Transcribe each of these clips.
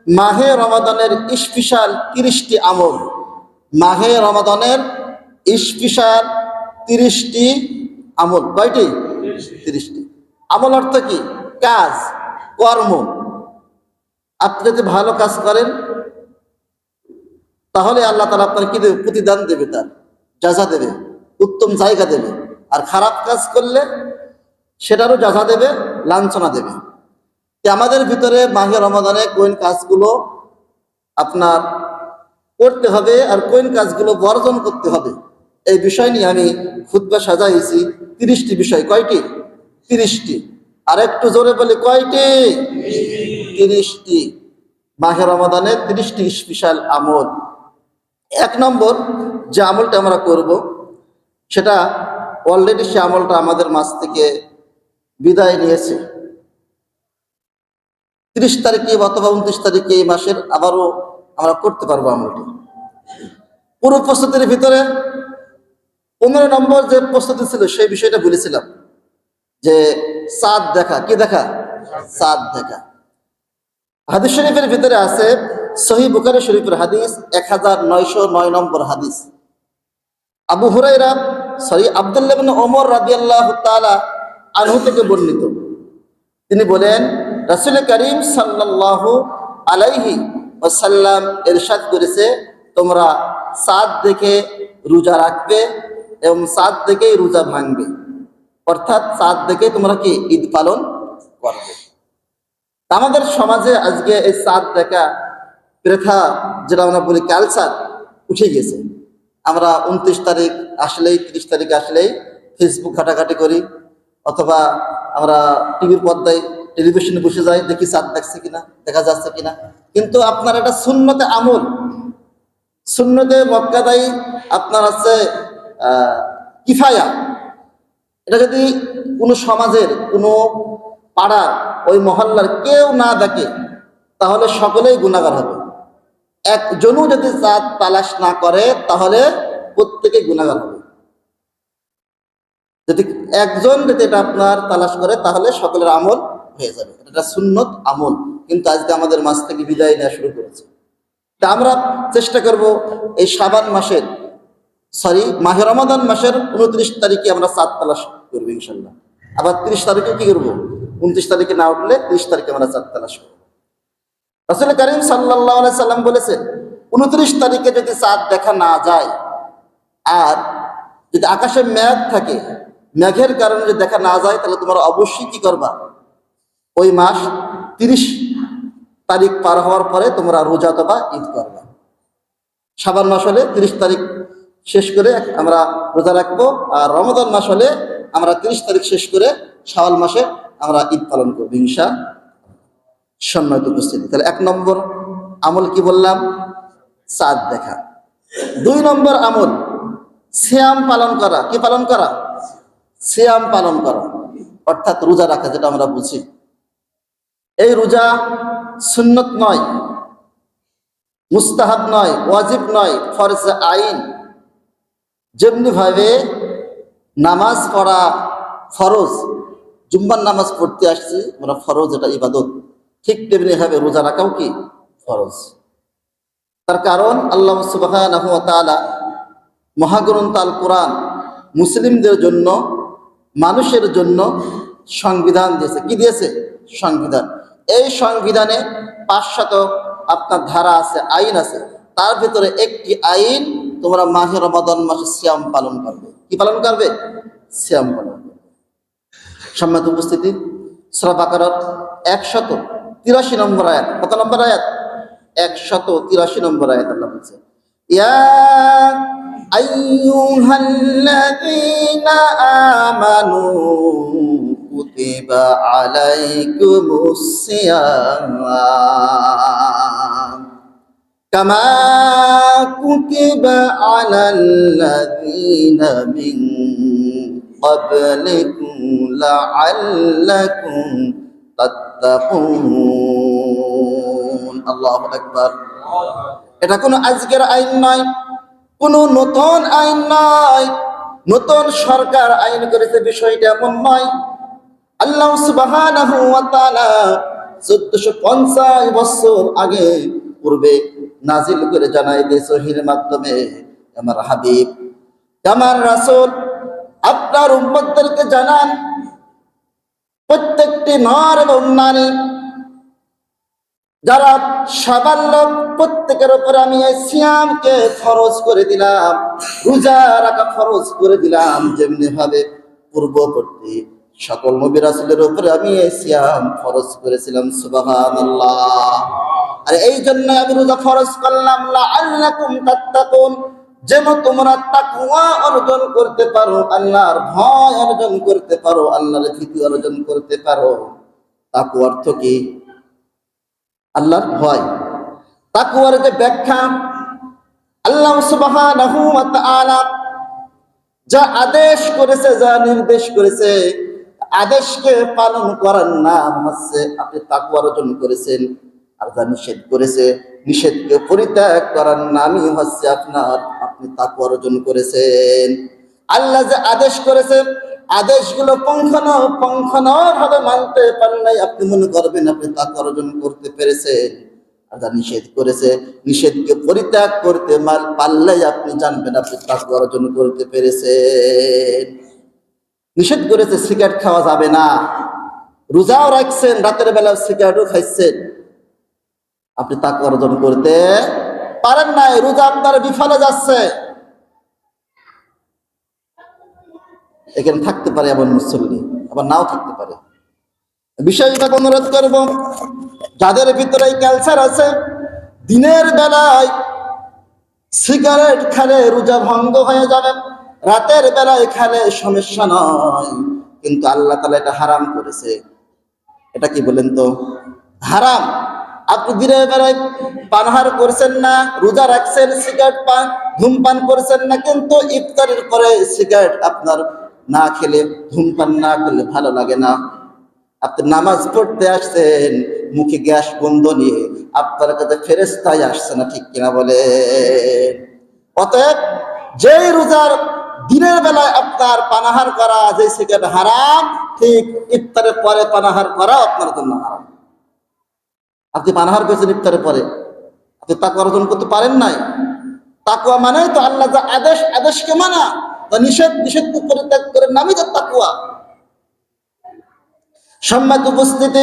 মাহে রমাদানের স্পেশাল 30টি আমল। মাহে রমাদানের স্পেশাল 30টি আমল। কয়টি? 30টি। আমল অর্থ কি? কাজ, কর্ম। আপনি যদি ভালো কাজ করেন তাহলে আল্লাহ তাআলা আপনার কি দেবে? প্রতিদান দেবে, তার জাযা দেবে, উত্তম জায়গা দেবে। আর খারাপ কাজ করলে সেটারও জাযা দেবে, লাঞ্ছনা দেবে। আমাদের ভিতরে মাহে রমাদানে কোন কাজগুলো আপনার করতে হবে আর কোন কাজগুলো বর্জন করতে হবে, এই বিষয় নিয়ে আমি খুতবা সাজাইছি 30টি বিষয়। কয়টি? 30টি। আর একটু জোরে বলি, কয়টি? 30টি। মাহে রমাদানের 30টি স্পেশাল আমল। 1 নম্বর যে আমলটা আমরা করব, সেটা অলরেডি সে আমলটা আমাদের মাঝ থেকে বিদায় নিয়েছে। 30 তারিখে অথবা 29 তারিখে এই মাসের আবারও আমরা করতে পারবো আমলটি। পুরো প্রস্তুতির ভিতরে 15 নম্বর যে প্রস্তুতি ছিল সেই বিষয়টা বলেছিলাম, যে চাঁদ দেখা। কি দেখা? চাঁদ দেখা। হাদিস শরীফের ভিতরে আছে, সহিহ বুখারী শরীফের হাদিস 1909 নম্বর হাদিস। আবু হুরায়রা আব্দুল্লাহ ইবনে ওমর রাদিয়াল্লাহু তাআলা আনহু থেকে বর্ণিত। তিনি বলেন, রাসূল করিম সাল্লাল্লাহু আলাইহি ওয়াসাল্লাম ইরশাদ করেছে, তোমরা চাঁদ দেখে রোজা রাখবে এবং চাঁদ দেখেই রোজা ভাঙবে। অর্থাৎ চাঁদ দেখে তোমরা কি ঈদ পালন করবে। আমাদের সমাজে আজকে এই চাঁদ দেখা প্রথা, যেটা আমরা বলি কালচার, উঠে গেছে। আমরা 29 তারিখ আসলেই, 30 তারিখ আসলেই ফেসবুক ঘাটাঘাটি করি, অথবা আমরা টিভির পর্দায় টেলিভিশনে বসে যাই, দেখি চাঁদ দেখছে কিনা, দেখা যাচ্ছে কিনা। কিন্তু আপনার এটা সুন্নতে আমল, সুন্নতে মুআক্কাদাই আপনার আছে কিফায়া। এটা যদি কোনো সমাজের, কোনো পাড়ার, ওই মহল্লার কেউ না দেখে তাহলে সকলেই গুনাহগার হবে। একজনও যদি চাঁদ তালাশ না করে তাহলে প্রত্যেকে গুনাহগার হবে। যদি একজন যদি এটা আপনার তালাশ করে তাহলে সকলের আমল হয়ে যাবে। এটা সুন্নত আমল, কিন্তু আজকে আমাদের মাঝ থেকে বিদায় নেওয়া শুরু করেছে। তা আমরা চেষ্টা করব এই শাবান মাসের, মাহে রমাদান মাসের 29 তারিখে আমরা চাঁদ তালাশ করবো ইনশাল্লাহ। আবার 30 তারিখে কি করবো? 29 তারিখে না উঠলে 30 তারিখে আমরা চাঁদ তালাশ করবো। রাসূল করিম সাল্লাল্লাহু আলাইহি সাল্লাম বলেছেন, 29 তারিখে যদি চাঁদ দেখা না যায় আর যদি আকাশে মেঘ থাকে, মেঘের কারণে যদি দেখা না যায়, তাহলে তোমরা অবশ্যই কি করবা? ওই মাস 30 তারিখ পার হওয়ার পরে তোমরা রোজা অথবা ঈদ করবা। শাবান মাস হলে 30 তারিখ শেষ করে আমরা রোজা রাখবো, আর রমাদান মাস হলে আমরা 30 তারিখ শেষ করে শাওয়াল মাসে আমরা ঈদ পালন করবো ইনশাআল্লাহ। সম্মানিত উপস্থিতি, তাহলে 1 নম্বর আমল কি বললাম? চাঁদ দেখা। 2 নম্বর আমল সিয়াম পালন করা। কি পালন করা? সিয়াম পালন করা, অর্থাৎ রোজা রাখা, যেটা আমরা বুঝি। এই রোজা সুন্নত নয়, মুস্তাহাব নয়, ওয়াজিব নয়, ফরজ আইন। যেমনি ভাবে নামাজ পড়া ফরজ, জুম্মার নামাজ পড়তে আসছি আমরা, ফরজ, এটা ইবাদত, ঠিক তেমনি ভাবে রোজা রাখাও কি ফরজ। তার কারণ আল্লাহ সুবহানাহু ওয়া তাআলা মহাগ্রন্থ আল কোরআন মুসলিমদের জন্য, মানুষের জন্য সংবিধান দিয়েছে। কি দিয়েছে? সংবিধান। এই সংবিধানে 500 আপনার ধারা আছে, আইন আছে। তার ভিতরে একটি আইন, তোমরা মাহে রমাদান মাসে সিয়াম পালন করবে। কি পালন করবে? সিয়াম পালন করবে। সম্মানিত উপস্থিতি, সূরা বাকারার 183 নম্বর আয়াত। কত নম্বর আয়াত? 183 নম্বর আয়াত। আল্লাহ বলছে, ইয়া আইয়ুহাল্লাযীনা আমানু কুতিবা আলাইকুমুস সিয়াম কামা কুতিবা আলাল্লাযীনা মিন ক্বাবলিকুম লাআল্লাকুম তাত্তাকুন। আল্লাহু আকবার। এটা কোনো আজকের আইন নয়, কোনো নতুন আইন নয়, নতুন সরকার আইন করেছে বিষয়টা এমন নয়। আল্লাহ সুবহানাহু ওয়া তাআলা 1450 বছর আগে পূর্বে নাজিল করে জানাই দিয়েছে ওহীর মাধ্যমে। আমার হাবিব, আমার রাসূল আপনার উম্মতদেরকে জানান, প্রত্যেকটি নর এবং নারী যারা সাবালক, প্রত্যেকের উপর আমি এই সিয়ামকে ফরজ করে দিলাম, রোজা রাখা ফরজ করে দিলাম, যেমনি ভাবে পূর্ববর্তী সকল নবী রাসূলের উপরে আমি এই সিয়াম ফরজ করেছিলাম। সুবহানাল্লাহ। আর এই জন্য আমি রোজা ফরজ করলাম, লাআল্লাকুম তাত্তাকুন, যেন তোমরা তাকওয়া অর্জন করতে পারো, আল্লাহর ভয় অর্জন করতে পারো, আল্লাহর ভীতি অর্জন করতে পারো। তাকওয়া অর্থ কি? আল্লাহর ভয়। তাকওয়ার যে ব্যাখ্যা, আল্লাহ সুবহানাহু ওয়া তাআলা যা আদেশ করেছে, যা নির্দেশ করেছে, আদেশকে পালন করার নাম হচ্ছে আপনি তাকওয়া অর্জন করেছেন। আর যা নিষেধ করেছে, নিষেধকে পরিত্যাগ করার নামই হচ্ছে আপনি তাকওয়া অর্জন করেছেন। আল্লাহ যে আদেশ করেছে, আদেশগুলো পুঙ্খানুপুঙ্খভাবে মানতে পারেন নাই, আপনি মনে করবেন আপনি তাকওয়া অর্জন করতে পেরেছেন। আর যা নিষেধ করেছে, নিষেধকে পরিত্যাগ করতে পারলেই আপনি জানবেন আপনি তাকওয়া অর্জন করতে পেরেছেন। নিষেধ করেছে সিগারেট খাওয়া যাবে না, রোজাও রাখছেন, রাতের বেলা সিগারেটও খাইছেন, আপনি তাকওয়া অর্জন করতে পারেন নাই, রোজা আপনার বিফলে যাচ্ছে। এখানে থাকতে পারে এমন মুসল্লি, আবার নাও থাকতে পারে। বিশেষভাবে অনুরোধ করব, যাদের ভিতরে ক্যান্সার আছে, দিনের বেলায় সিগারেট খেলে রোজা ভঙ্গ হয়ে যাবে, রাতের বেলায় খেলে সমস্যা নয়, কিন্তু আল্লাহ তাআলা এটা হারাম করেছে। এটা কি বলেন তো? হারাম। আপনি দিনের বেলায় পানাহার করছেন না, রোজা রাখছেন, সিগারেট ধূমপান করছেন না, কিন্তু ইফতারের পরে সিগারেট আপনার না খেলে, ধূমপান না করলে ভালো লাগে না। আপনি নামাজ পড়তে আসছেন, মুখে গ্যাস গন্ধ নিয়ে, আপনার কাছে ফেরেশতাই আসছে না, ঠিক কিনা বলে? অতএব যেই রোজার দিনের বেলায় আপনার পানাহার করা, যে সিগারেট হারাম, ঠিক ইফতারের পরে পানাহার করা আপনার জন্য হারাম। আপনি পানাহার করেছেন ইফতারের পরে, আপনি তাকওয়া অর্জন করতে পারেন নাই। তাকওয়া মানে তো আল্লাহ যা আদেশ, আদেশকে মানা, তা নিষেধকে পরিত্যাগ করে নামই তো তাকওয়া। সম্মানিত উপস্থিতি,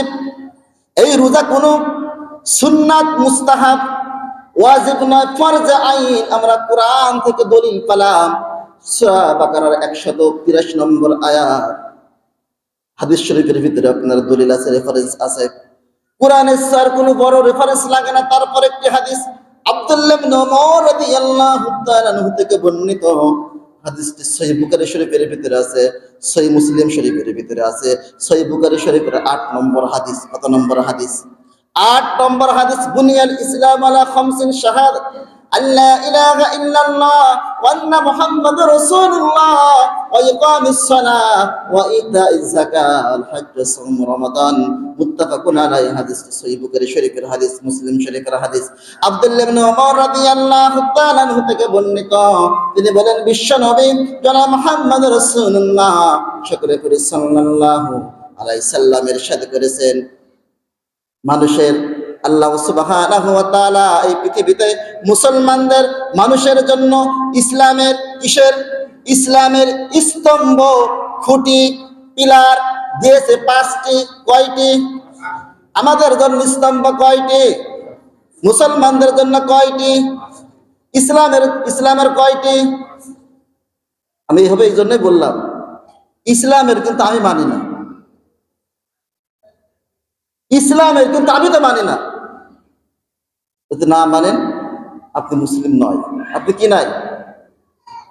এই রোজা কোনো সুন্নাত, মুস্তাহাব, ওয়াজিব নয়, ফরজ আইন। আমরা কোরআন থেকে দলিল পেলাম, সূরা বাকারার 183 নম্বর আয়াত। হাদিস শরীফের ভিতরে আপনার দলিল আছে, রেফারেন্স আছে। কোরআনের স্যার কোনো বড় রেফারেন্স লাগে না। তারপর একটি হাদিস আব্দুল্লাহ ইবনে ওমর রাদিয়াল্লাহু তাআলা আনহু থেকে বর্ণিত, হাদিসটি সহিহ বুখারী শরীফের ভিতরে আছে, সহিহ মুসলিম শরীফের ভিতরে আছে, সহিহ বুখারী শরীফের 8 নম্বর হাদিস। কত নম্বর হাদিস? 8 নম্বর হাদিস। বুনিয়াল ইসলাম আলা খামসিন শাহাদাত আল্লা ইলাহা ইল্লাল্লাহ ওয়া আন্না মুহাম্মাদুর রাসূলুল্লাহ ওয়া ইকামিস সালাহ ওয়া ইতাইজ যাকাত ওয়াল হজ্জ সাওম রমাদান। মুত্তাফাকুন আলাইহি। হাদিসটি সহিহ বুখারী শরীফের হাদিস, মুসলিম শরীফের হাদিস। আব্দুল্লাহ ইবনে ওমর রাদিয়াল্লাহু তাআলা আনহু থেকে বর্ণিত, তিনি বলেন, বিশ্ব নবী জনাব মুহাম্মদ রাসূলুল্লাহ সকলে করে সাল্লাল্লাহু আলাইহি সাল্লাম ইরশাদ করেছেন, মানুষের আল্লাহ সুবহানাহু ওয়া তাআলা এই পৃথিবীতে মুসলমানদের, মানুষের জন্য ইসলামের ইসলামের স্তম্ভ, খুঁটি, পিলার দিয়েছে 5টি। কয়টি? আমাদের জন্য স্তম্ভ কয়টি? মুসলমানদের জন্য কয়টি? ইসলামের কয়টি? আমি এইভাবে এই জন্যই বললাম, ইসলামের কিন্তু আমি মানি না, ইসলামের কিন্তু আমি তো মানি না। যদি না মানেন আপনি মুসলিম নয়। আপনি কি নাই?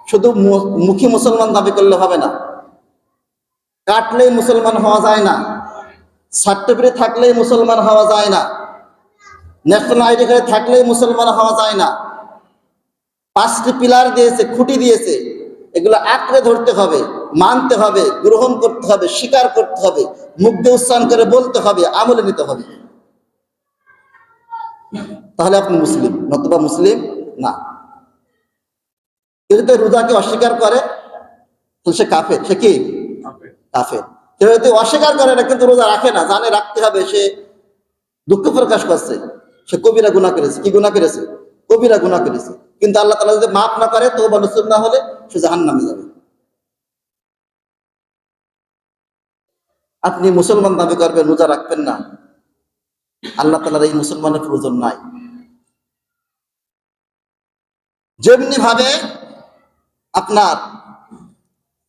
শুধু মুখী মুসলমান দাবি করলে হবে না, কাটলেই মুসলমান হওয়া যায় না, সার্টিফিকেট থাকলেই মুসলমান হওয়া যায় না, ন্যাশনাল আইডি কার্ড থাকলেই মুসলমান হওয়া যায় না। 5টি পিলার দিয়েছে, খুঁটি দিয়েছে, এগুলো আঁকড়ে ধরতে হবে, মানতে হবে, গ্রহণ করতে হবে, স্বীকার করতে হবে, মুখ দিয়ে উচ্চারণ করে বলতে হবে, আমলে নিতে হবে, তাহলে আপনি মুসলিম, নতুবা মুসলিম না। কেউ যদি রোজাকে অস্বীকার করে তাহলে সে কাফের। সে কি? কাফের। কেউ যদি অস্বীকার করে না কিন্তু রোজা রাখে না, জানে রাখতে হবে, সে দুঃখ প্রকাশ করছে, সে কবিরা গুনাহ করেছে। কি গুনাহ করেছে? কবিরা গুনাহ করেছে। কিন্তু আল্লাহ তাআলা যদি মাফ না করে, তওবা নসুহ না হলে সে জাহান্নামে যাবে। আপনি মুসলমান দাবি করবেন, রোজা রাখবেন না, আল্লাহ তাআলার এই মুসলমানের প্রয়োজন নাই। যেমনি ভাবে আপনার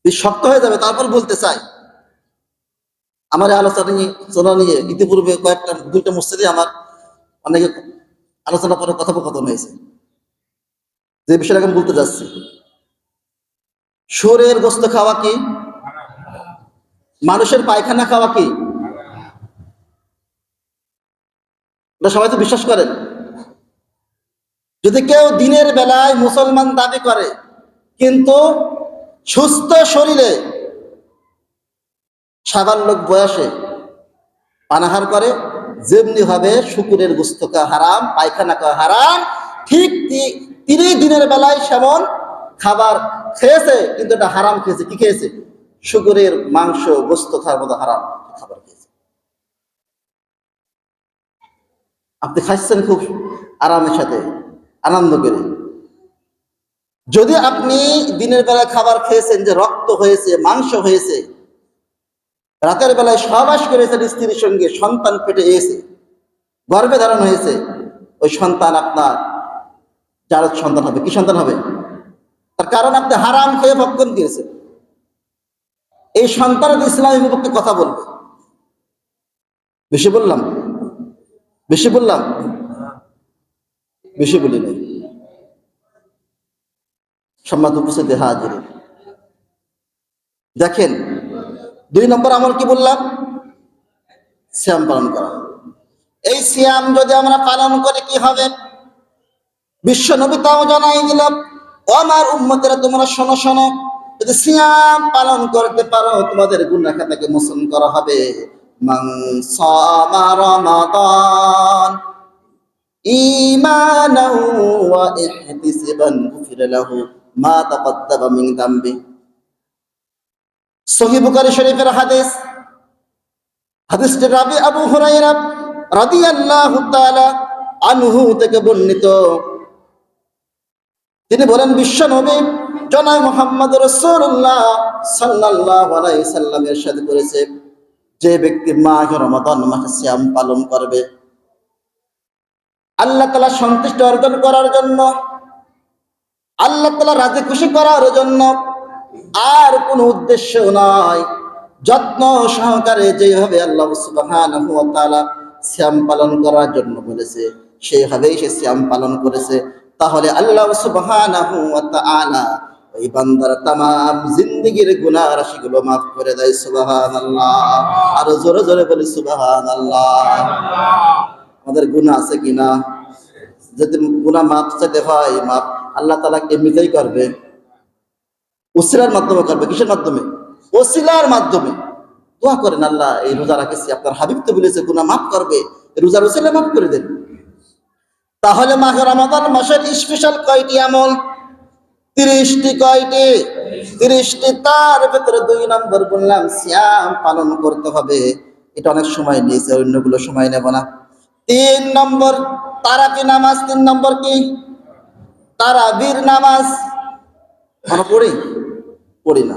শক্ত হয়ে যাবে, তারপর বলতে চাই, আমার এই আলোচনা নিয়ে ইতিপূর্বে দুইটা মসজিদে আমার অনেকে আলোচনা করে কথোপকথন হয়েছে। যে বিষয়টা আমি বলতে যাচ্ছি, শুয়োরের গোশত খাওয়া কি? মানুষের পায়খানা খাওয়া কি? এটা সবাই তো বিশ্বাস করেন। যদি কেউ দিনের বেলায় মুসলমান দাবি করে কিন্তু সুস্থ শরীরে সাবাল্যক বয়সে পানাহার করে, যেমনি হবে শুকুরের গোশত খাওয়া হারাম, পায়খানা খাওয়া হারাম, ঠিক তিনি দিনের বেলায় সেমন খাবার খেয়েছে, কিন্তু এটা হারাম খেয়েছে। কি খেয়েছে? শুকুরের মাংস, গোশত খাওয়ার মতো হারাম খাবার খেয়েছে। আপনি খাচ্ছেন খুব আরামের সাথে, আনন্দ করে। যদি আপনি দিনের বেলায় খাবার খেয়েছেন যে রক্ত হয়েছে, মাংস হয়েছে, রাতের বেলায় সহবাস করেছেন স্ত্রীর সঙ্গে, সন্তান পেটে এসে গর্ভে ধারণ হয়েছে, ওই সন্তান আপনার জারজ সন্তান হবে। কি সন্তান হবে? তার কারণ আপনি হারাম খেয়ে ভক্ষণ করেছেন। এই সন্তান ইসলামের বিপক্ষে কথা বলবে। বেশি বললাম? বেশি বললাম? বেশি বলি নাই। সম্মানিত উপস্থিতি হাজির, দেখেন 2 নম্বর আমল কি বললাম? সিয়াম পালন করা। এই সিয়াম যদি আমরা পালন করে কি হবে? বিশ্ব নবী তাও জানাই দিল, ও আমার উম্মতেরা, তোমরা শোনো শোনো, যদি সিয়াম পালন করতে পারো তোমাদের গুনাহ খাতাকে মোচন করা হবে। মান সামা রমাদান ঈমানান ওয়া ইহতিসাবান গুফিরা লাহু মা তাকাদ্দামা মিন যামবি। সহিহ বুখারী শরীফের হাদিস। হাদিসটি রাবি আবু হুরায়রা রাদিয়াল্লাহু তাআলা আনহু থেকে বর্ণিত। তিনি বলেন, বিশ্ব নবী জনাব মুহাম্মদ রাসূলুল্লাহ সাল্লাল্লাহু আলাইহি সাল্লাম ইরশাদ করেছে, যে ব্যক্তি মাহে রমাদান মাসে সিয়াম পালন করবে আল্লাহ তাআলা সন্তুষ্টি অর্জন করার জন্য, আল্লাহ তাআলা রাজি খুশি করার জন্য, আর কোনো উদ্দেশ্য নয়, যত্ন সহকারে যেভাবে আল্লাহ সুবহানাহু ওয়া তাআলা সিয়াম পালন করার জন্য বলেছে সেইভাবেই সে সিয়াম পালন করেছে, তাহলে আল্লাহ সুবহানাহু ওয়া তাআলা ওই বান্দার তামাম জিন্দেগীর গুনাহ রাশিগুলো মাফ করে দেয়। সুবহানাল্লাহ। আর জোরে জোরে বলি সুবহানাল্লাহ। আমাদের গুনাহ আছে কিনা? যদি গুনাহ মাফ চাইতে হয়, মাফ আল্লাহ তাআলা এমনিতেই করবে, ওসিলার মাধ্যমে করবে। কিসের মাধ্যমে? ওসিলার মাধ্যমে। দোয়া করেন, আল্লাহ এই রোজা রাখেছি, আপনার হাবিব তো বলেছে গুনাহ মাফ করবে, রোজার ওসিলা মাফ করে দেন। তাহলে মাহে রমাদান মাসের স্পেশাল কয়টি আমল? 30টি। কয়টি? 30টি। তার ভেতরে 2 নম্বর বললাম সিয়াম পালন করতে হবে। এটা অনেক সময় নিয়েছে, অন্যগুলো সময় নেব না। 3 নম্বর তারাবি নামাজ। 3 নম্বর কি? তারাবির নামাজ। আমরা পড়ি না।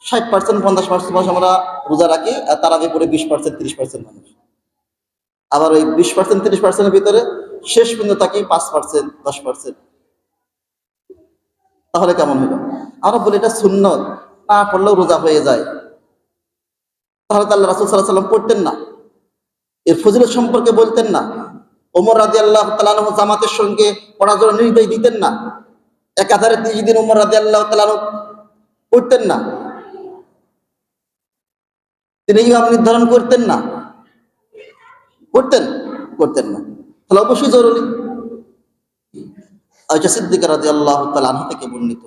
60% 50% মানুষ আমরা রোজা রাখি, আর তারাবি পড়ে 20% 30% মানুষ। আবার ওই 20% 30%-এর ভিতরে শেষ পর্যন্ত থাকি 5% 10%। তাহলে কেমন হলো? আমরা বলি এটা সুন্নত, না পড়লেও রোজা হয়ে যায়। তাহলে আল্লাহ রাসূল সাল্লাল্লাহু আলাইহি ওয়াসাল্লাম পড়তেন না? এর ফজিলত সম্পর্কে বলতেন না? ওমর রাদিয়াল্লাহু তাআলা আনহু জামাতের সঙ্গে পড়ার জন্য নির্দেশ দিতেন না? একাধারে 30 দিন ওমর রাদিয়াল্লাহু তাআলা আনহু পড়তেন না? তিনি ইমাম নির্ধারণ করতেন না? করতেন না। তাহলে অবশ্যই জরুরি। আয়েশা সিদ্দিকা রাদিয়াল্লাহু তাআলা আনহা থেকে বর্ণিত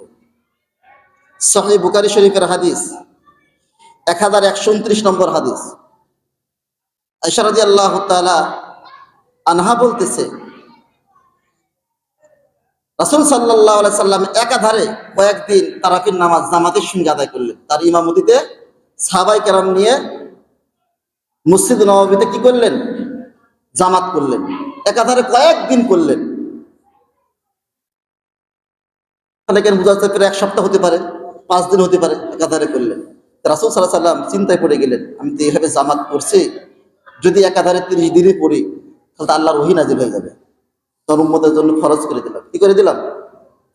সহিহ বুখারী শরীফের হাদিস 1129 নম্বর হাদিস। আয়েশা রাদিয়াল্লাহু তাআলা আনহা বলতেছে, রাসূল সাল্লাল্লাহু আলাইহি সাল্লাম একাধারে কয়েকদিন তারাবির নামাজ জামাতের সঙ্গে আদায় করলেন। তার ইমামতিতে সাহাবায়ে কেরাম নিয়ে মসজিদ নববীতে কি করলেন? জামাত করলেন, একাধারে কয়েকদিন করলেন। তাহলে কেন বোঝা যাচ্ছে প্রায় এক সপ্তাহ হতে পারে, 5 দিন হতে পারে, একাধারে করলেন। রাসূল সাল্লাল্লাহু আলাইহি সাল্লাম চিন্তায় পড়ে গেলেন, আমি তো এইভাবে জামাত করছি, যদি একাধারে 30 দিনে পড়ি তাহলে তো আল্লাহর ওহী নাযিল হয়ে যাবে। তোর উম্মতের জন্য খরচ করে দিলাম। কি করে দিলাম?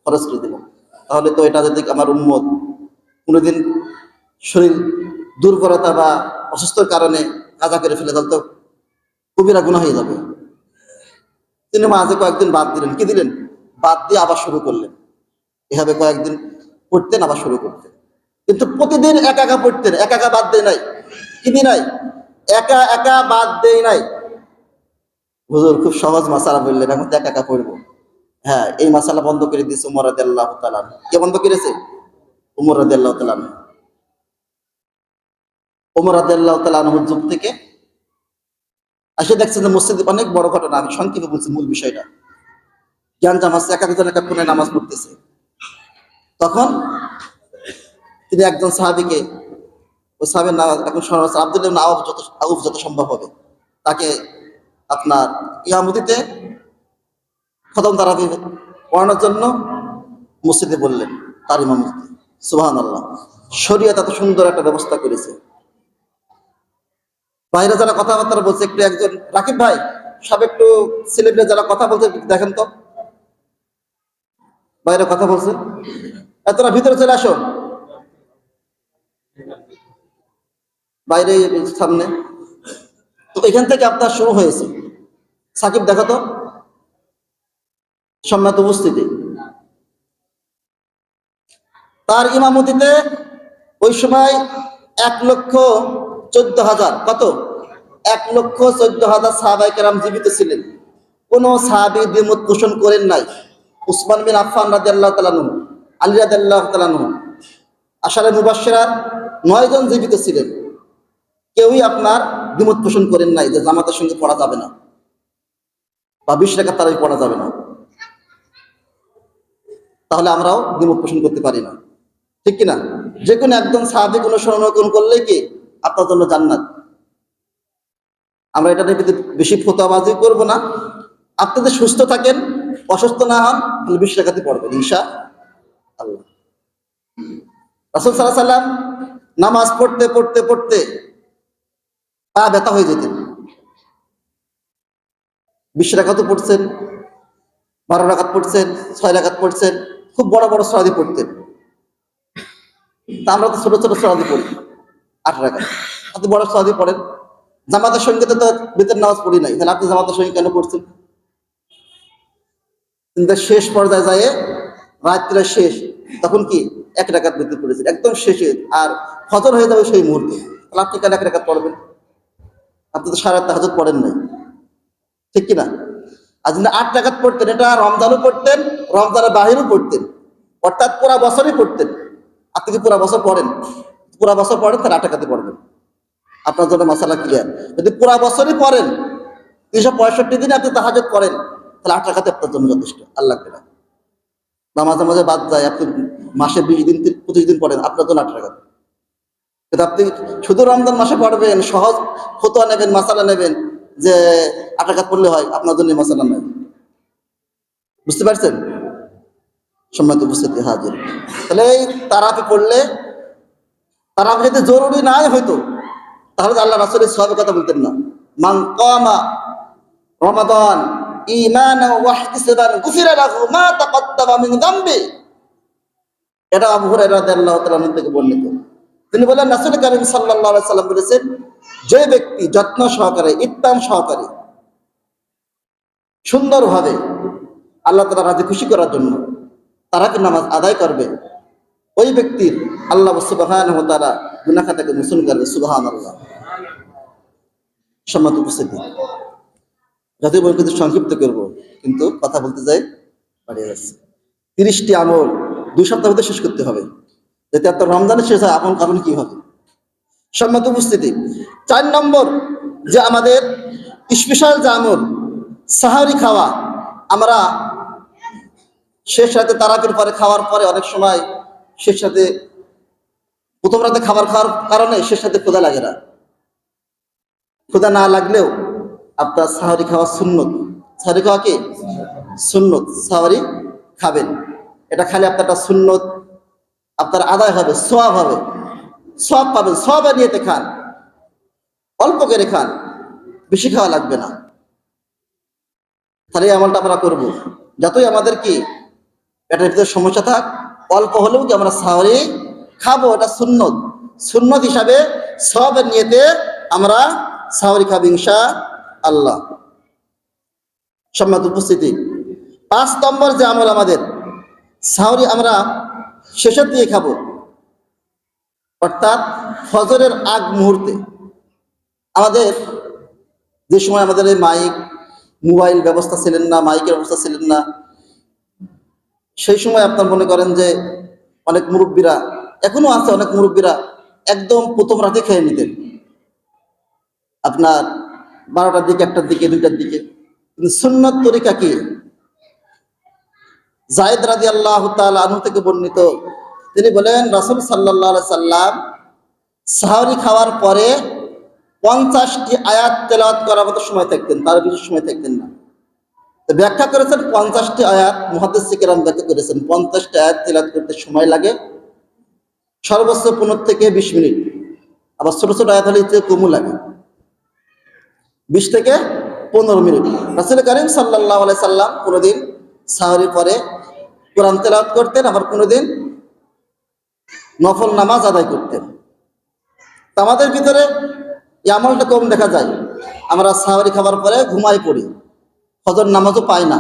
খরচ করে দিলাম। তাহলে তো এটা যদি আমার উম্মত কোনোদিন শরীর দুর্বলতা বা অসুস্থর কারণে কাজা করে ফেলে, তাহলে তো কবিরা গুনাহ হয়ে যাবে। তিনি মাঝে কয়েকদিন বাদ দিলেন। কি দিলেন? বাদ দিয়ে আবার শুরু করলেন। এভাবে কয়েকদিন পড়তেন, আবার শুরু করতেন। কিন্তু প্রতিদিন একা একা পড়তেন, একা একা বাদ দেয় নাই। কি দি নাই? একা একা বাদ দেয় নাই। হুজুর খুব সহজ মাসালা বললেন, এখন তো একা একা পড়বো। হ্যাঁ, এই মাসালা বন্ধ করে দিয়েছে উমর রাদিয়াল্লাহু তাআলা। কে বন্ধ করেছে? উমর রাদিয়াল্লাহু তাআলা। উমর রাদিয়াল্লাহু তাআলা আনহুর যুগ থেকে এসে দেখছেন যে মসজিদে অনেক বড় ঘটনা। আমি সংক্ষেপে বলছি মূল বিষয়টা। জ্ঞান জামাচ্ছে, এক একজন এক এক কোণে নামাজ পড়তেছে। তখন তিনি একজন সাহাবীকে, ওই সাহাবীর নাম এখন শোনা হচ্ছে আব্দুল্লাহ ইবনে আউফ যত সম্ভব হবে, তাকে আপনার ইমামতিতে খতম তারাবি পড়ানোর জন্য মসজিদে বললেন, তার ইমামতিতে। সুবহানাল্লাহ। শরীয়ত এত সুন্দর একটা ব্যবস্থা করেছে। বাইরে যারা কথাবার্তা বলছে, একটু একজন রাকিব ভাই সব একটু ছেলেমেয়ে যারা কথা বলছে দেখেন তো, বাইরে কথা বলছে, এতটা ভিতরে চলে আসো, বাইরে সামনে। তো এখান থেকে আপনার শুরু হয়েছে। সাকিব দেখো তো, সম্মানিত উপস্থিতি, তার ইমামতিতে ওই সময় 1,14,000, কত? 1,14,000 সাহাবায়ে কেরাম জীবিত ছিলেন। কোন সাহাবী দ্বিমত পোষণ করেন নাই। উসমান বিন আফফান রাদিয়াল্লাহু তাআলা আনহু, আলী রাদিয়াল্লাহু তাআলা আনহু, আশারে মুবাশশিরা 9 জন জীবিত ছিলেন। কেউই আপনার দ্বিমত পোষণ করেন নাই যে জামাতের সঙ্গে পড়া যাবে না বা 20 রাকাত তারাবি পড়া যাবে না। তাহলে আমরাও দ্বিমত পোষণ করতে পারি না, ঠিক কিনা? যে কোনো একজন সাহাবীকে অনুসরণ করলে কি আপনার জন্য জান্নাত। আমরা এটা নিয়ে বেশি ফতোয়াবাজি করব না। আপনি যদি সুস্থ থাকেন, অসুস্থ না হন, তাহলে 20 রাকাতই পড়বেন ইনশাআল্লাহ। রাসূল সাল্লাল্লাহু আলাইহি সাল্লাম নামাজ পড়তে পড়তে পড়তে পা ব্যথা হয়ে যেতেন। 20 রাকাতও পড়ছেন, 12 রাকাত পড়ছেন, 6 রাকাত পড়ছেন, খুব বড় বড় সূরা পড়তেন। তা আমরা তো ছোট ছোট সূরা পড়ি, 8 রাকাত। আপনি বড় সূরা পড়েন। জামাতের সঙ্গে তো বেতের নামাজ পড়ি নাই, তাহলে আপনি জামাতের সঙ্গে কেন পড়ছেন? কিন্তু শেষ পর্যায়ে যায়, রাত্রে শেষ, তখন কি 1 রাকাত বেতন পড়েছেন একদম শেষে, আর ফজর হয়ে যাবে সেই মুহূর্তে, তাহলে আপনি কেন 1 রাকাত পড়বেন? আপনি তো সারা তাহাজ্জুদ পড়েন নাই, ঠিক কিনা? আর যদি 8 রাকাত পড়তেন, এটা রমজানও পড়তেন, রমজানের বাহিরেও পড়তেন, অর্থাৎ পুরা বছরই পড়তেন। আপনি কি পুরা বছর পড়েন? পুরা বছর পড়েন, তাহলে 8 রাকাতই পড়বেন। আপনার জন্য মাসালা ক্লিয়ার। যদি পুরা বছরই পড়েন, 365 দিন আপনি তাহাজ্জুদ করেন, তাহলে 8 রাকাতই আপনার জন্য যথেষ্ট, আর লাগবে না। বা মাঝে মাঝে বাদ যায়, আপনি মাসে 20 দিন 25 দিন পড়েন, আপনার জন্য 8 রাকাত। কিন্তু আপনি শুধু রমজান মাসে পড়বেন, সহজ ফতোয়া নেবেন, মাসালা নেবেন যে 8 রাকাত পড়লে হয়, আপনার জন্য মাসালা নেই। বুঝতে পারছেন? সম্মানিত উপস্থিতি হাজির। তাহলে এই তারাবি পড়লে, তারাবি যদি জরুরি নাই হয়তো, তাহলে আল্লাহ রাসূলের সওয়াবের কথা বলতেন না। মান কামা রমাদান ঈমানান ওয়া ইহতিসাবান গুফিরা লাহু মা তাকাদ্দামা মিন যামবি। এটা আবু হুরায়রা রাদিয়াল্লাহু তাআলা থেকে বর্ণিত। তিনি বলেন, রাসূল কারীম সাল্লাল্লাহু আলাইহি সাল্লাম বলেছেন, যে ব্যক্তি যত্ন সহকারে, ইত্তাম সহকারে, সুন্দরভাবে আল্লাহ তাআলা রাজি খুশি করার জন্য তারাবি নামাজ আদায় করবে, ওই ব্যক্তির আল্লাহ সুবহানাহু ওয়া তাআলা গুনাহ খাতাকে মোচন করবে। সুবহানাল্লাহ। সম্মানিত উপস্থিতি, যতই বলি কিন্তু সংক্ষিপ্ত করব, কিন্তু কথা বলতে যাই বাড়িয়ে যাচ্ছে। 30টি আমল 2 সপ্তাহের মধ্যে শেষ করতে হবে, যাতে আপনার রমজানে শেষ হয়, আপন কারণ কি হবে। সম্মানিত উপস্থিতি, 4 নম্বর যে আমাদের স্পেশাল যে আমল, সাহারি খাওয়া। আমরা শেষ রাতে তারাবির পরে খাওয়ার পরে অনেক সময় শেষ রাতে, প্রথম রাতে খাবার খাওয়ার কারণে শেষ রাতে ক্ষুধা লাগে না, ক্ষুধা না লাগলেও আপনার সাহরি খাওয়া সুন্নত। সাহরি খাওয়া কি সুন্নত? সাহরি খাবেন, এটা খালি আপনার একটা সুন্নত, আপনার আদায় হবে, সওয়াব হবে, সওয়াব পাবেন। সওয়াবের নিয়তে খান, অল্প করে খান, বেশি খাওয়া লাগবে না। তাহলে এই আমলটা আমরা করবো। যতই আমাদের কি পেটের ভিতরে সমস্যা থাক, অল্প হলেও কি আমরা সাহরি খাবো, এটা সুন্নত। সুন্নত হিসাবে সওয়াবের নিয়তে আমরা সাহরি খাবো ইনশাআল্লাহ। সম্মানিত উপস্থিতি, 5 নম্বর যে আমল আমাদের, সাহরি আমরা শেষের দিয়ে খাবো, অর্থাৎ ফজরের আগ মুহূর্তে। আমাদের যে সময় আমাদের এই মাইক মোবাইল ব্যবস্থা ছিলেন না, মাইকের ব্যবস্থা ছিলেন না, সেই সময় আপনার মনে করেন যে অনেক মুরব্বীরা, এখনো আছে অনেক মুরব্বীরা, একদম প্রথম রাতে খেয়ে নিতেন আপনার 12টার দিকে, 1টার দিকে, 2টার দিকে। কিন্তু সুন্নত তরিকা কি? যায়েদ রাদিয়াল্লাহু তাআলা আনহু থেকে বর্ণিত, তিনি বলেন রাসূল সাল্লাল্লাহু আলাইহি সাল্লাম সাহরি খাওয়ার পরে 50টি আয়াত তেলাওয়াত করার মতো সময় থাকতেন, তার বেশি সময় থাকতেন না। তো ব্যাখ্যা করেছেন 50টি আয়াত, মুহাদ্দিস কিরাম ব্যাখ্যা করেছেন 50টি আয়াত তেলাওয়াত করতে সময় লাগে সর্বোচ্চ 15 থেকে 20 মিনিট। আবার ছোট ছোট আয়াত হলে একটু কমও লাগে, 20 থেকে 15 মিনিট। রাসূল কারীম সাল্লাল্লাহু আলাইহি সাল্লাম কোনোদিন সাহরির পরে কোরআন তেলাওয়াত করতেন, আবার কোনোদিন নফল নামাজ আদায় করতেন। তো আমাদের ভিতরে এই আমলটা কম দেখা যায়। আমরা সাহরি খাবার পরে ঘুমাই পড়ি, ফজর নামাজও পাই না।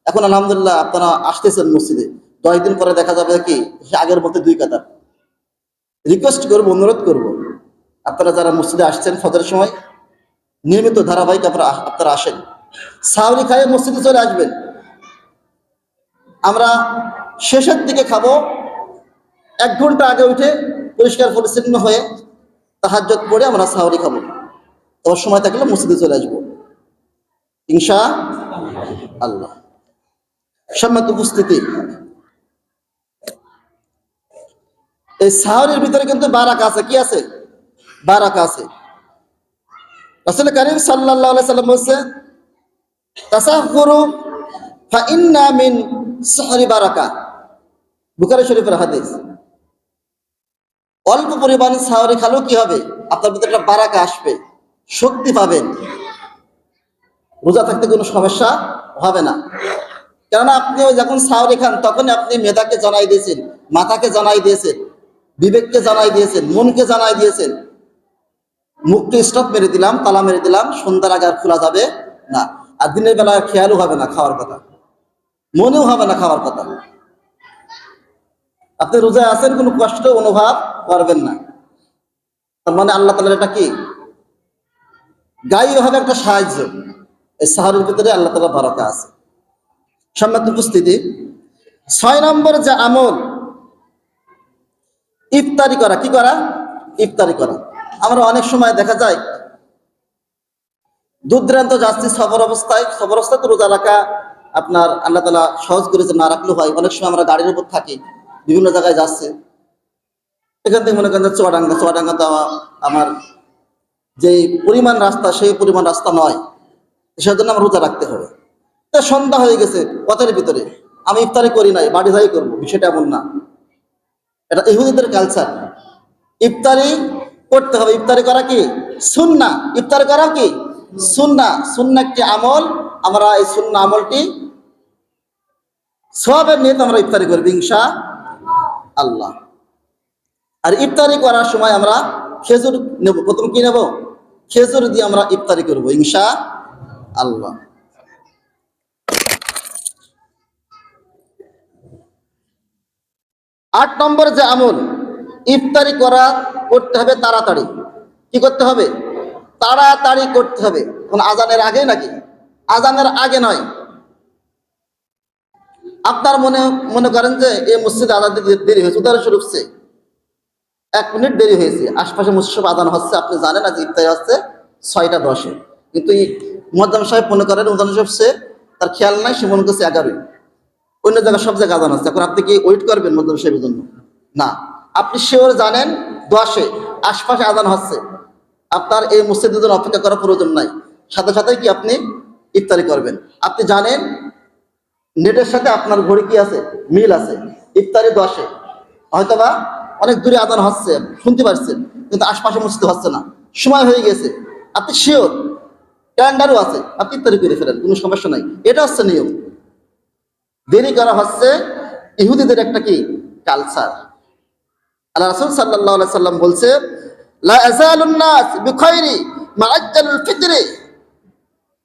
এখন আলহামদুলিল্লাহ আপনারা আসতেছেন মসজিদে, 10 দিন পরে দেখা যাবে কি আগের মতো 2 কাতার। রিকোয়েস্ট করবো, অনুরোধ করবো, আপনারা যারা মসজিদে আসছেন ফজরের সময় নিয়মিত ধারাবাহিক আপনারা আসেন, সাহরি খাইয়ে মসজিদে চলে আসবেন। আমরা শেষের দিকে খাবো, 1 ঘন্টা আগে উঠে পরিষ্কার পরিচ্ছন্ন হয়ে তাহাজ্জুদ পড়ে আমরা সাহরি খাবো। তোমার সময় থাকলে মসজিদে চলে আসবো ইনশাআল্লাহ। সম্মানিত উপস্থিতি, এই সাহরির ভিতরে কিন্তু বারাকা আছে। কি আছে? বারাকা আছে। রাসূল কারীম সাল্লাল্লাহু আলাইহি সাল্লাম বলেছে, তাসাহহুরু ফা ইন্না মিন সাহরি বারাকা। বুখারী শরীফের হাদিস। অল্প পরিমাণ সাহরি খালেও কি হবে? আপনার ভিতরে একটা বারাকা আসবে, শক্তি পাবেন, রোজা থাকতে কোনো সমস্যা হবে না। কেননা আপনি যখন সাহরি খান তখন আপনি মেধাকে জানাই দিয়েছেন, মাথাকে জানাই দিয়েছেন, বিবেককে জানাই দিয়েছেন, মনকে জানাই দিয়েছেন, মুখকে স্টপ মেরে দিলাম, তালা মেরে দিলাম, সন্ধ্যার আগে আর খোলা যাবে না। আর দিনের বেলা খেয়ালও হবে না খাওয়ার কথা, মনেও হবে না খাওয়ার কথা। আপনি রোজায় আছেন, কোনো কষ্ট অনুভব করবেন না। তার মানে আল্লাহ তাআলার এটা কি গায়ে হবে একটা সাহায্য। এই সাহরির ভিতরে আল্লাহ তাআলার বারাকা আছে। সম্মানিত উপস্থিতি, 6 নম্বর যে আমল, ইফতারি করা। কি করা? ইফতারি করা। আমরা অনেক সময় দেখা যায় দূর দূরান্ত যাচ্ছি, সফর অবস্থায় তো রোজা রাখা আপনার আল্লাহ তাআলা সহজ করেছে, না রাখলেও হয়। অনেক সময় আমরা গাড়ির উপর থাকি, বিভিন্ন জায়গায় যাচ্ছে, এখান থেকে মনে করেন চুয়াডাঙ্গা তো আমার যে পরিমাণ রাস্তা সেই পরিমাণ রাস্তা নয়, সেজন্য আমার রোজা রাখতে হবে। তো সন্ধ্যা হয়ে গেছে, পথের ভিতরে আমি ইফতারি করি নাই, বাড়ি যাই করবো, বিষয়টা এমন না। এটা ইহুদিদের কালচার। ইফতারি করতে হবে। ইফতারি করা কি সুন্নাহ। ইফতারি করা কি সুন্নাহ। সুন্নাহ একটি আমল। আমরা এই সুন্নাহ আমলটি সওয়াবের নিয়তে আমরা ইফতারি করব ইনশাআল্লাহ। আর ইফতারি করার সময় আমরা খেজুর নেব। প্রথম কি নেব? খেজুর দিয়ে আমরা ইফতারি করব ইনশাআল্লাহ। 8 নম্বর যে আমল, ইফতারি করতে হবে তাড়াতাড়ি। কি করতে হবে? তাড়াতাড়ি করতে হবে। কোন আজানের আগে নাকি? আজানের আগে নয়। আপনার মনে করেন যে এই মসজিদে আজান দিতে দেরি হয়েছে, উদাহরণস্বরূপ 1 মিনিট দেরি হয়েছে, আশপাশে মসজিদ আজান হচ্ছে, আপনি জানেন আজ ইফতারি হচ্ছে 6টা 10-এ, কিন্তু এই মুয়াজ্জিন সাহেব মনে করেন উদাহরণস্বরূপ তার খেয়াল নাই, সে মনে করছে 11-ই, অন্য জায়গায় সব জায়গায় আজান হচ্ছে। এখন আপনি কি ওয়েট করবেন মুয়াজ্জিন সাহেবের জন্য? না, আপনি শিওর জানেন 10-এ আশপাশে আজান হচ্ছে, আপনার এই মসজিদের জন্য অপেক্ষা করার প্রয়োজন নাই, সাথে সাথে কি আপনি ইফতারি করবেন। আপনি জানেন নেটের সাথে আপনার ঘড়ি কি আছে, মিল আছে, ইফতারি 10-এ, হয়তোবা অনেক দূরে আদান হচ্ছে, শুনতে পারছেন, কিন্তু আশপাশে মসজিদ হচ্ছে না, সময় হয়ে গেছে, আপনি শিওর, ক্যালেন্ডারও আছে, আপনি ইফতারি করে ফেলেন, কোনো সমস্যা নাই। এটা হচ্ছে নিয়ম। দেরি করা হচ্ছে ইহুদিদের একটা কি কালচার। আল্লাহ রাসূল সাল্লাল্লাহু আলাইহি সাল্লাম বলছে, লা ইয়াজালুন নাস বিখাইরি মা আজ্জালুল ফিতরি।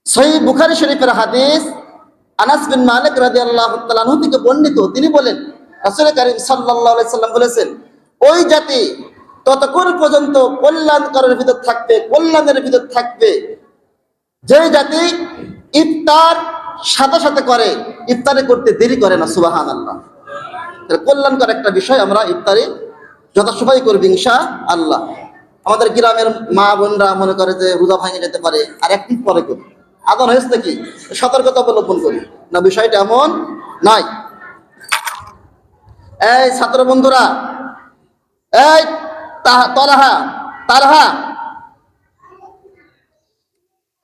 সহিহ বুখারী শরীফের হাদিস, আনাস বিন মালিক রাদিয়াল্লাহু তাআলা আনহু থেকে বর্ণিত। তিনি বলেন, রাসূল কারীম সাল্লাল্লাহু আলাইহি সাল্লাম বলেছেন, ওই জাতি ততক্ষণ পর্যন্ত কল্যাণকরের ভিতর থাকবে, কল্যাণের ভিতর থাকবে, যে জাতি ইফতার সাথে সাথে করে, ইফতারি করতে দেরি করে না। সুবহানাল্লাহ। কল্যাণকর একটা বিষয়, আমরা ইফতারি যথাসময় করবি ইনশাআল্লাহ। আমাদের গ্রামের মা বোনরা মনে করে যে রোজা ভাঙে যেতে পারে, আর একদিন পরে করি, আদান হয়েছে কি সতর্কতা অবলম্বন করি না, বিষয়টা এমন নাই। এই ছাত্র বন্ধুরা, এই তালহা তালহা,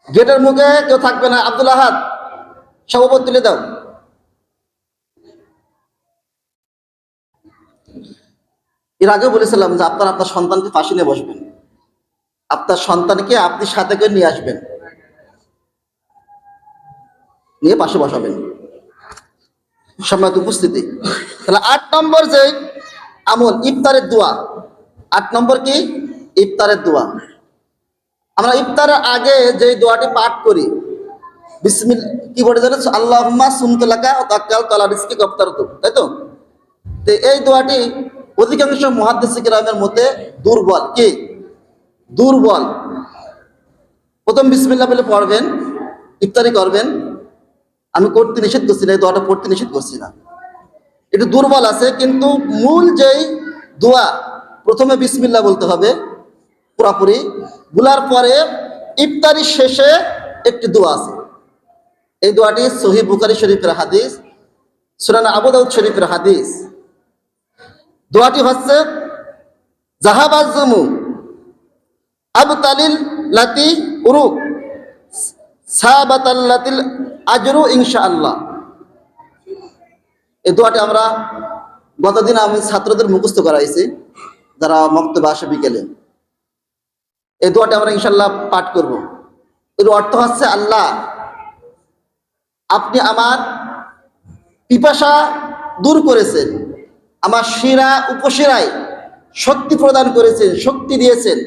গেটের মুখে কেউ থাকবে না, আব্দুল আহাদ সভাপতি তুলে দাও। এর আগে বলেছিলাম যে আপনার আপনার সন্তানকে পাশে নিয়ে বসবেন, আপনার সন্তানকে আপনি সাথে করে নিয়ে আসবেন, নিয়ে পাশে বসাবেন, সম্মানিত উপস্থিতি। তাহলে 8 নম্বর যে আমল, ইফতারের দোয়া। 8 নম্বর কি? ইফতারের দোয়া। আমরা ইফতারের আগে যে দোয়াটি পাঠ করি, বিসমিল্লাহ, কি বলে জানেন? আল্লাহুম্মা সুমতু লাকা ওয়া তাওয়াক্কালতু আলা রিজকিকা ওয়া আফতারতু, তাই তো? তো এই দোয়াটি অধিকাংশ মুহাদ্দিস কিরামের মধ্যে দুর্বল। কি দুর্বল? প্রথম বিসমিল্লাহ বলে পড়বেন, ইফতারি করবেন। আমি করতে নিষেধ করছি না, এই দোয়াটা পড়তে নিষেধ করছি না, একটু দুর্বল আছে। কিন্তু মূল যেই দোয়া, প্রথমে বিসমিল্লাহ বলতে হবে পুরাপুরি, বলার পরে ইফতারি শেষে একটি দোয়া আছে। এই দোয়াটি সহিহ বুখারী শরীফের হাদিস, সুনান আবু দাউদ শরীফের হাদিস। দোয়াটি হচ্ছে, জাহাবাজমু আবতালিল লাতি উরুক সাবাতাল্লাতিল আজরু ইনশাআল্লাহ। এই দোয়াটি আমরা গতদিন আমি ছাত্রদের মুখস্থ করাইছি, যারা মক্তবে আসে বিকেলে। এই দোয়াটি আমরা ইনশাআল্লাহ পাঠ করব। এর অর্থ হচ্ছে, আল্লাহ আপনি আমার পিপাসা দূর করেছেন, আমার শিরা উপশিরায় শক্তি প্রদান করেছেন, শক্তি দিয়েছেন।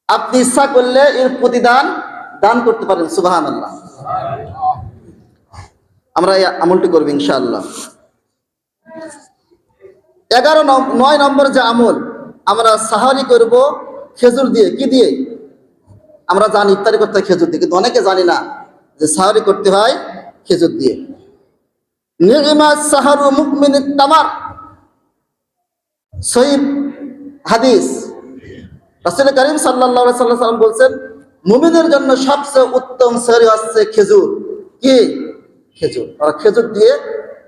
আপনি ইচ্ছা করলে এর প্রতিদান দান করতে পারেন। সুবহানাল্লাহ। আমরা এই আমলটি করব ইনশাআল্লাহ। 9 নম্বর যে আমল, আমরা সাহারি করব খেজুর দিয়ে। কি দিয়ে? আমরা জানি ইফতারি করতে হয় খেজুর দিয়ে, কিন্তু অনেকে জানি না যে সাহারি করতে হয় খেজুর দিয়ে। নি'মা সাহারু মুমিনিত তামার, সহিহ হাদিস। রাসূল কারীম সাল্লাল্লাহু আলাইহি সাল্লাম বলছেন, মুমিনের জন্য সবচেয়ে উত্তম সাহারি হচ্ছে খেজুর। কি? খেজুর। আর খেজুর দিয়ে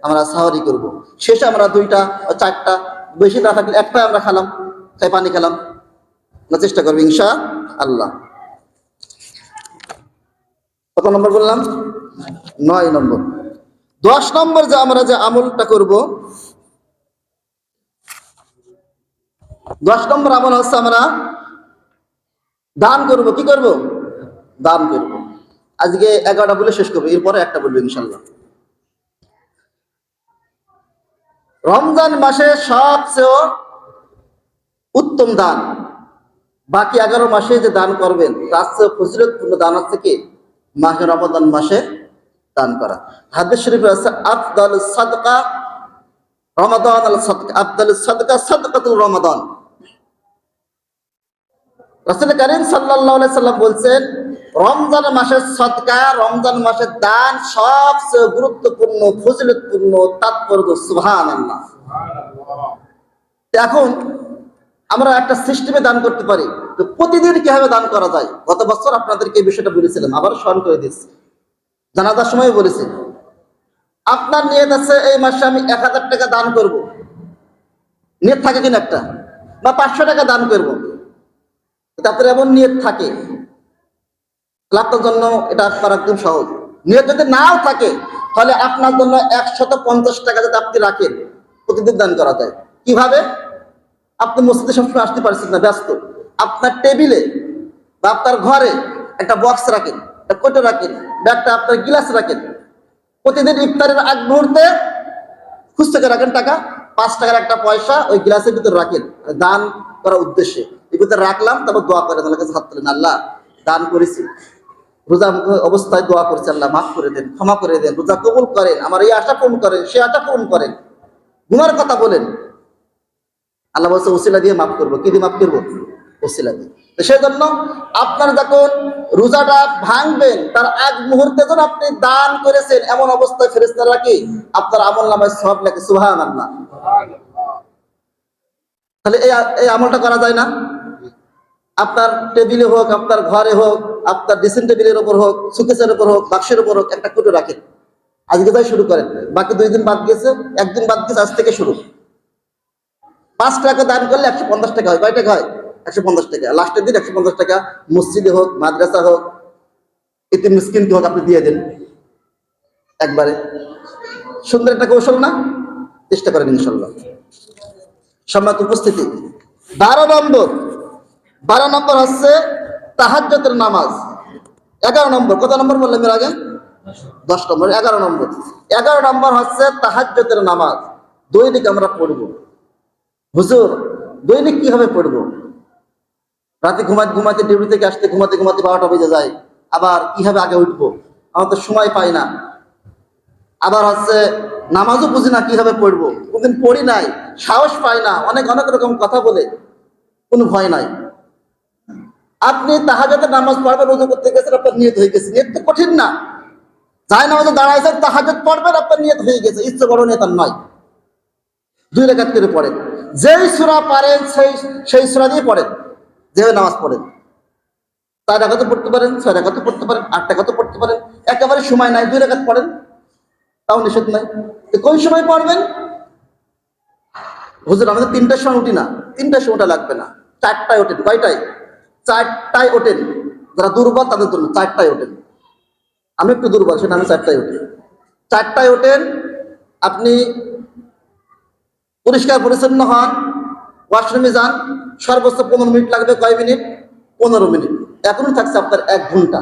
আমরা সাহারি করব। শেষে আমরা 2টা 4টা, বেশি না থাকলে একটা আমরা খেলাম, তাই পানি খেলাম। আমরা চেষ্টা করবো ইনশাআল্লাহ। কত নম্বর বললাম? 9 নম্বর। 10 নম্বর যে আমরা যে আমলটা করব, 10 নম্বর আমল হচ্ছে আমরা দান করব। কি করব? দান করব। আজকে 11টা বলে শেষ করবো, এরপরে একটা বলবো ইনশাআল্লাহ। রমজান মাসে সবচেয়ে উত্তম দান, বাকি 11 মাসে যে দান করবেন তার চেয়ে ফজিলতপূর্ণ দান হচ্ছে কি? মাহে রমাদান মাসে দান করা। হাদিস শরীফে আছে, আফদালুস সাদকা রমাদান আল সাদকা, আফদালুস সাদকা সাদকাতুল রমাদান। রাসূল কারীম সাল্লাল্লাহু আলাইহি সাল্লাম বলছেন, রমজান মাসের সদকা, রমজান মাসের দান সবচেয়ে গুরুত্বপূর্ণ, ফজিলতপূর্ণ, তাৎপর্য। সুবহানাল্লাহ। এখন আমরা একটা সিস্টেমে দান করতে পারি, তো প্রতিদিন কিভাবে দান করা যায়? গত বছর আপনাদেরকে এই বিষয়টা বলেছিলাম, আবার স্মরণ করে দিচ্ছি, জানাজার সময় বলেছি। আপনার নিয়ত আছে এই মাসে আমি 1000 টাকা দান করব, নিয়ত থাকে কিনা একটা, বা 500 টাকা দান করব। যদি আপনার এমন নিয়ত থাকে তাহলে আপনার জন্য এটা করা একদম সহজ। নিয়ত যদি নাও থাকে তাহলে আপনার জন্য 150 টাকা যদি আপনি রাখেন, প্রতিদিন দান করা যায়। কিভাবে? আপনি মসজিদে সবসময় আসতে পারছেন না, ব্যস্ত, আপনার টেবিলে বা আপনার ঘরে একটা বক্স রাখেন, একটা কোটো রাখেন, বা একটা আপনার গিলাস রাখেন। প্রতিদিন ইফতারের আগ মুহূর্তে খুঁজতে রাখেন টাকা, 5 টাকার একটা পয়সা ওই গ্লাসের ভিতরে রাখেন, দান করার উদ্দেশ্যে। এর ভিতরে রাখলাম, তারপর দোয়া করেন, আল্লাহ কাছে হাত তোলেন, আল্লাহ দান করেছি, রোজা অবস্থায় দোয়া করেছি, আল্লাহ মাফ করে দেন, ক্ষমা করে দেন, রোজা কবুল করেন, আমার এই আশা পূরণ করেন, সে আশা পূরণ করেন। গুনার কথা বলেন, আল্লাহ বলছে ওসিলা দিয়ে মাফ করবো। কি দিয়ে মাফ করবো? ওসিলা দিয়ে। তো সেই জন্য আপনার যখন রোজাটা ভাঙবেন তার আগ মুহূর্তে যখন আপনি দান করেছেন, এমন অবস্থায় ফেরেশতারা কি আপনার আমল নামায় সওয়াব লেখে। সুবহানাল্লাহ। তাহলে এই আমলটা করা যায় না? আপনার টেবিলে হোক, আপনার ঘরে হোক, আপনার ড্রেসিং টেবিলের উপর হোক, সুকেসের উপর হোক, বাক্সের উপর হোক, একটা কোটো রাখেন। আজকে তাই শুরু করেন, বাকি 2 দিন বাদ গেছে, 1 দিন বাদ গেছে, আজ থেকে শুরু। 5 টাকা দান করলে 150 টাকা হয়। কয় টাকা হয়? 150 টাকা। লাস্টের দিন 150 টাকা মসজিদে হোক, মাদ্রাসা হোক, এতিম মিসকিনকে হোক, আপনি দিয়ে দেন একবারে। সুন্দর একটা কৌশল না? চেষ্টা করেন ইনশাল্লাহ। সম্মানিত উপস্থিতি, 12 নম্বর হচ্ছে তাহাজ্জুদের নামাজ। 11 নম্বর, কত নম্বর বললাম এর আগে? 10 নম্বর। 11 নম্বর হচ্ছে তাহাজ্জুদের নামাজ। দৈনিক আমরা পড়ব। হুজুর দৈনিক কিভাবে পড়বো? রাতে ঘুমাতে ডিউটি থেকে আসতে ঘুমাতে 12টা বেজে যায়, আবার কিভাবে আগে উঠবো, আমার তো সময় পাই না। আবার হচ্ছে নামাজও বুঝি না কিভাবে পড়বো, কোনদিন পড়ি নাই, সাহস পাই না, অনেক রকম কথা বলে, কোনো ভয় নাই। আপনি তাহাজ্জুদের নামাজ পড়বেন, ওযু করতে গেছেন, আপনার নিয়ত হয়ে গেছে। নিয়ত তো কঠিন না, যাই নামাজে দাঁড়াইছেন, তাহাজ্জুদ পড়বেন, আপনার নিয়ত হয়ে গেছে। ইচ্ছে বড় নিয়ত আর নয়। 2 রাকাত করে পড়েন, যেই সূরা পারেন সেই সূরা দিয়ে পড়েন, যেভাবে নামাজ পড়েন। 4 রাকাতও পড়তে পারেন, 6 রাকাতও পড়তে পারেন, 8 রাকাতও পড়তে পারেন। একেবারে সময় নাই, 2 রাকাত পড়েন, তাও নিষেধ নাই। কোন সময় পড়বেন? হুজুর আমাদের 3টার সময় উঠি না। 3টার সময়টা লাগবে না, 4টায় ওঠেন। কয়টায়? 4টায় ওঠেন। যারা দুর্বল তাদের জন্য 4টায় ওঠেন। আমি একটু দুর্বল, সেটা আমি 4টায় উঠি। 4টায় ওঠেন, আপনি পরিষ্কার পরিচ্ছন্ন হন, ওয়াশরুমে যান, সর্বোচ্চ 15 মিনিট লাগবে। কয় মিনিট? 15 মিনিট। এখনই থাকছে আপনার 1 ঘন্টা।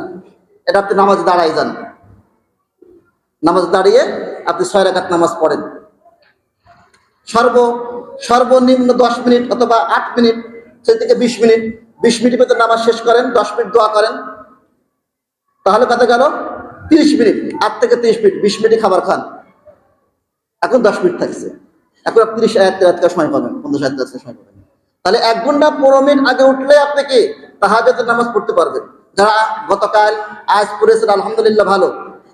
এটা আপনি নামাজে দাঁড়াই যান, নামাজে দাঁড়িয়ে আপনি 6 রাকাত নামাজ পড়েন। সর্বনিম্ন 10 মিনিট অথবা 8 মিনিট, সেই থেকে 20 মিনিট। 20 মিনিটের ভেতর নামাজ শেষ করেন, 10 মিনিট দোয়া করেন, তাহলে কত গেল? 30 মিনিট। 8 থেকে 30 মিনিট, 20 মিনিট খাবার খান, এখন 10 মিনিট থাকছে। এখন আপনি 30 আয়াত সময় পাবেন, 50 আয়াত সময় পাবেন। তাহলে 1 ঘন্টা 15 মিনিট আগে উঠলে আপনি কি তাহাজ্জুদের নামাজ পড়তে পারবেন। যারা গতকাল আজ পড়েছেন আলহামদুলিল্লাহ ভালো,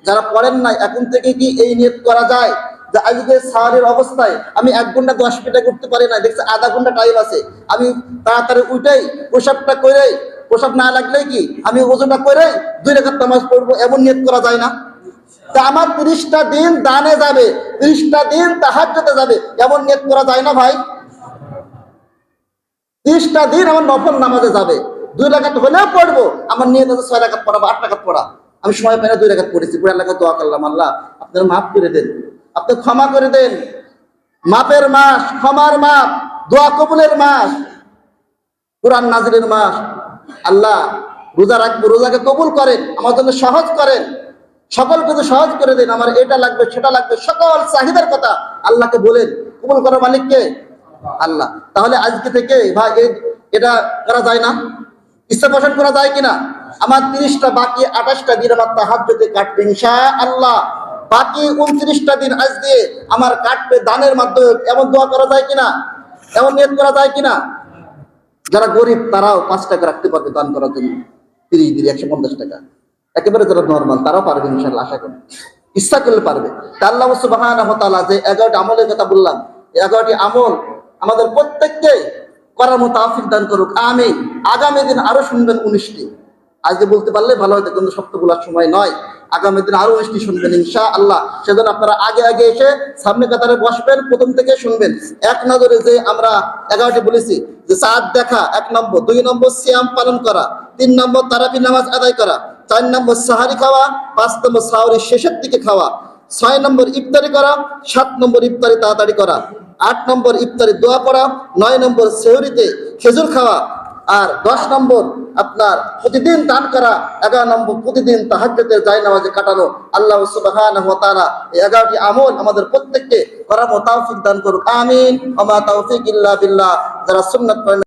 যারা পড়েন নাই এখন থেকে কি এই নিয়ত করা যায় যে আজকে সাহারের অবস্থায় আমি 1 ঘন্টা 10 মিনিট আগে উঠতে পারি না, দেখছি আধা ঘন্টা টাইম আছে, আমি তাড়াতাড়ি উঠেই প্রসাবটা করে, প্রসাব না লাগলেই কি আমি ওজনটা করে 2 রাকাত নামাজ পড়বো, এমন নিয়ত করা যায় না? তা আমার 30টা দিন দানে যাবে, 30টা দিন তাহাজ্জুদে যাবে, এমন নিয়ত করা যায় না ভাই? 30টা দিন আমার নফল নামাজে যাবে, 2 রাকাত হলেও পড়বো, আমার নিয়ত আছে 6 রাকাত পড়া বা 8 রাকাত পড়া। আমি সময় পাই না, 2 রাকাত পড়েছি, পড়ে আল্লাহকে দোয়া করলাম, আল্লাহ আপনারা মাফ করে দেন, আপনি ক্ষমা করে দেন। মাপের মাস, ক্ষমার মাপ, দোয়া কবুলের মাস, কোরআন নাজিলের মাস। আল্লাহ রোজা রাখবো, রোজাকে কবুল করেন, আমার জন্য সহজ করেন, সকল কিছু সহজ করে দেন, আমার এটা লাগবে সেটা লাগবে, সকল চাহিদার কথা আল্লাহকে বলেন। কবুল করার মালিককে আল্লাহ। তাহলে আজকে থেকে ভাই এটা করা যায় না? ইচ্ছা পোষণ করা যায় কিনা? আমার 30টা বাকি 28টা দিন আমার তাহাজ্জুদে কাটবে ইনশাআল্লাহ। বাকি 29টা দিন আজ দিয়ে আমার কাটবে দানের মাধ্যমে, এমন দোয়া করা যায় কিনা? এমন নিয়ত করা যায় কিনা? যারা গরিব তারাও 5 টাকা রাখতে পারবে দান করার জন্য, 30 দিন 150 টাকা। একেবারে যারা নরমাল তারাও পারবে ইনশাআল্লাহ, আশা করি, ইচ্ছা করলে পারবে। তা আল্লাহ সুবহানাহু ওয়া তাআলা যে 11টি আমলের কথা বললাম, এই 11টি আমল আমাদের প্রত্যেককে করার মতো তৌফিক দান করুক, আমিন। আগামী দিন আরো শুনবেন 19টি, আজকে বলতে পারলে ভালো হতো, কিন্তু সব তো বলার সময় নয়। আগামী দিন আরো বেশি শুনবেন ইনশাআল্লাহ। সেজন্য আপনারা আগে আগে এসে সামনে কাতারে বসবেন, প্রথম থেকে শুনবেন। এক নজরে যে আমরা 11টি বলেছি, যে চাঁদ দেখা 1 নম্বর, 2 নম্বর সিয়াম পালন করা, 3 নম্বর তারাবি নামাজ আদায় করা, 4 নম্বর সাহারি খাওয়া, 5 নম্বর সাহরির শেষের দিকে খাওয়া, 6 নম্বর ইফতারি করা, 7 নম্বর ইফতারি তাড়াতাড়ি করা, 8 নম্বর ইফতারি দোয়া পড়া, 9 নম্বর সেহরিতে খেজুর খাওয়া, আর 10 নম্বর আপনার প্রতিদিন দান করা, 11 নম্বর প্রতিদিন তাহাজ্জুদের জায়নামাজে কাটানো। আল্লাহ সুবহানাহু ওয়া তাআলা এই 11টি আমল আমাদের প্রত্যেককে করার তৌফিক দান করুক, আমিন। ওয়া মা তাওফীক ইল্লা বিল্লাহ। যারা সুন্নাত